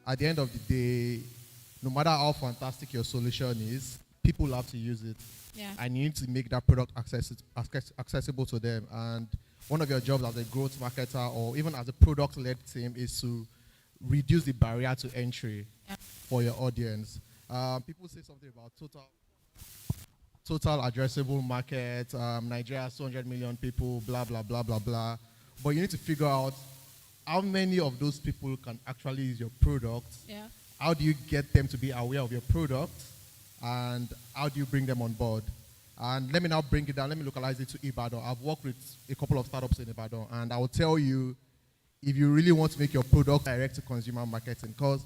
at the end of the day, no matter how fantastic your solution is, people have to use it. Yeah. And you need to make that product accessible to them. And one of your jobs as a growth marketer or even as a product-led team is to reduce the barrier to entry for your audience. People say something about total addressable market, Nigeria has 200 million people, blah, blah, blah, blah, blah. But you need to figure out how many of those people can actually use your product. Yeah. How do you get them to be aware of your product? And how do you bring them on board? And let me now bring it down. Let me localize it to Ibadan. I've worked with a couple of startups in Ibadan, and I will tell you, if you really want to make your product direct to consumer marketing, because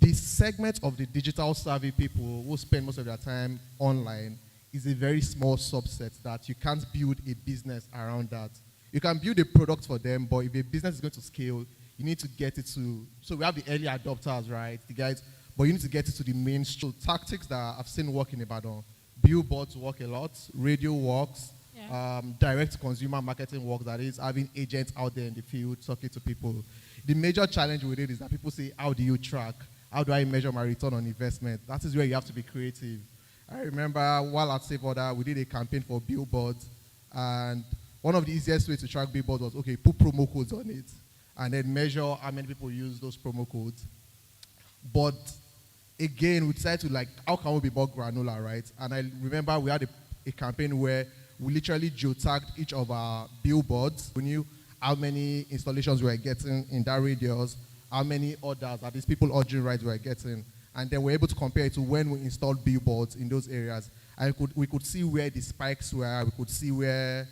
the segment of the digital savvy people who spend most of their time online is a very small subset that you can't build a business around that. You can build a product for them, but if a business is going to scale, you need to get it to, so we have the early adopters, right? The guys, but you need to get it to the mainstream. Tactics that I've seen work in Ibadan, billboards work a lot, radio works, direct consumer marketing work, that is having agents out there in the field talking to people. The major challenge with it is that people say, how do you track? How do I measure my return on investment? That is where you have to be creative. I remember while at Save Order, we did a campaign for billboards, and one of the easiest ways to track billboards was, okay, put promo codes on it, and then measure how many people use those promo codes. But again, we decided to how can we be more granular, right? And I remember we had a campaign where we literally geotagged each of our billboards. We knew how many installations we were getting in that radius, how many orders that these people ordering rides were getting. And then we're able to compare it to when we installed billboards in those areas. And we could see where the spikes were, we could see where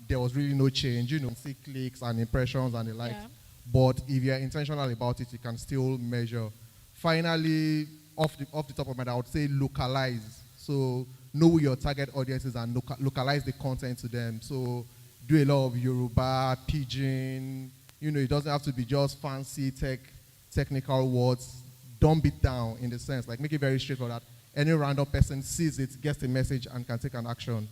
there was really no change, see clicks and impressions and the like. Yeah. But if you're intentional about it, you can still measure. Finally, off the top of my head, I would say localize. So know who your target audience is and localize the content to them. So do a lot of Yoruba, Pidgin. It doesn't have to be just fancy technical words. Dumb it down in the sense, make it very straightforward that any random person sees it, gets the message, and can take an action.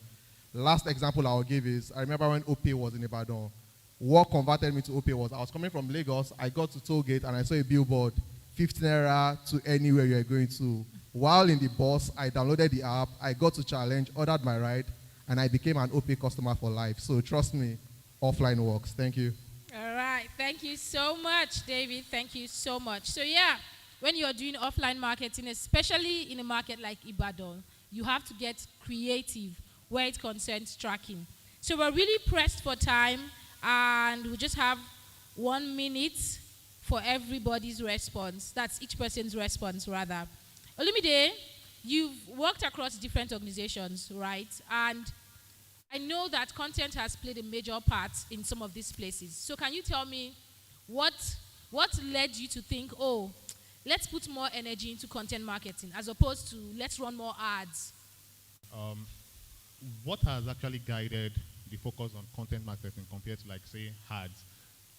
Last example I'll give is, I remember when OPay was in Ibadan. What converted me to OPay was, I was coming from Lagos, I got to Tollgate, and I saw a billboard, 15 naira to anywhere you're going to. While in the bus, I downloaded the app, I got to challenge, ordered my ride, and I became an OPay customer for life. So trust me, offline works. Thank you. All right. Thank you so much, David. Thank you so much. So yeah, when you're doing offline marketing, especially in a market like Ibadan, you have to get creative where it concerns tracking. So we're really pressed for time, and we just have 1 minute for everybody's response. That's each person's response, rather. Olumide, you've worked across different organizations, right? And I know that content has played a major part in some of these places. So can you tell me what led you to think, oh, let's put more energy into content marketing as opposed to let's run more ads? What has actually guided the focus on content marketing compared to, say, ads?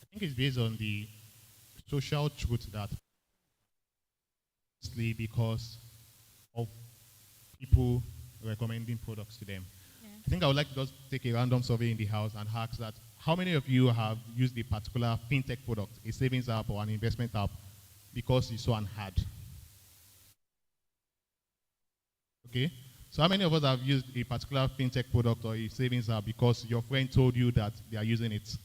I think it's based on the social truth that mostly because of people recommending products to them. Yeah. I think I would like to just take a random survey in the house and ask that how many of you have used a particular fintech product, a savings app or an investment app, because you saw an ad? Okay? So how many of us have used a particular fintech product or a savings app because your friend told you that they are using it?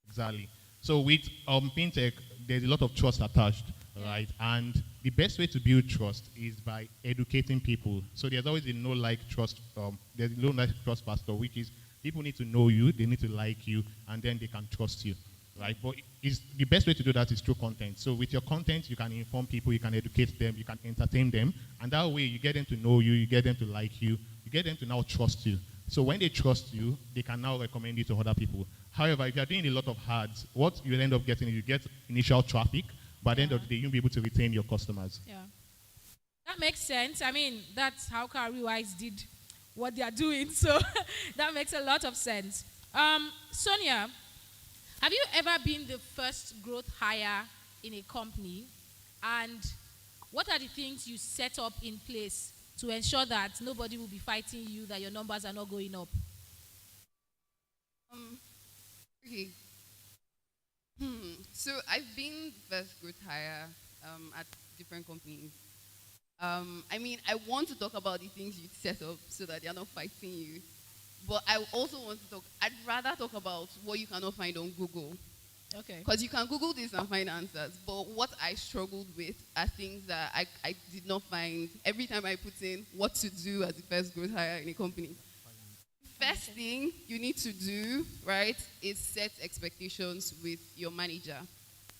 Exactly. So with fintech, there's a lot of trust attached, right? And the best way to build trust is by educating people. So there's always a no-like trust, there's a no-like trust factor, which is people need to know you, they need to like you, and then they can trust you. Right, but the best way to do that is through content. So with your content, you can inform people, you can educate them, you can entertain them, and that way you get them to know you, you get them to like you, you get them to now trust you. So when they trust you, they can now recommend you to other people. However, if you're doing a lot of ads, what you end up getting is you get initial traffic, but at the end of the day, you'll be able to retain your customers. Yeah, that makes sense. I mean, that's how Carrywise did what they are doing, so that makes a lot of sense. Sonia, have you ever been the first growth hire in a company? And what are the things you set up in place to ensure that nobody will be fighting you, that your numbers are not going up? Okay. So I've been first growth hire at different companies. I mean, I want to talk about the things you set up so that they're not fighting you. But I also want to talk, I'd rather talk about what you cannot find on Google. Okay. Because you can Google this and find answers. But what I struggled with are things that I did not find every time I put in what to do as the first growth hire in a company. First thing you need to do, right, is set expectations with your manager.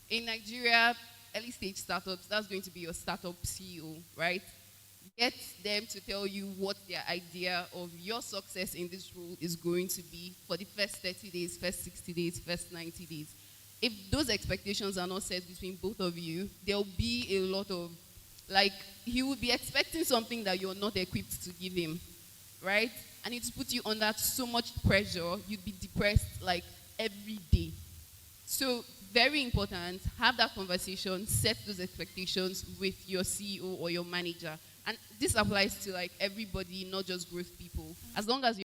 In Nigeria, early stage startups, that's going to be your startup CEO, right? Get them to tell you what their idea of your success in this role is going to be for the first 30 days, first 60 days, first 90 days. If those expectations are not set between both of you, there'll be a lot of, like, he will be expecting something that you're not equipped to give him, right? And it's put you under so much pressure, you'd be depressed like every day. So, very important, have that conversation, set those expectations with your CEO or your manager. And this applies to like everybody, not just growth people. As long as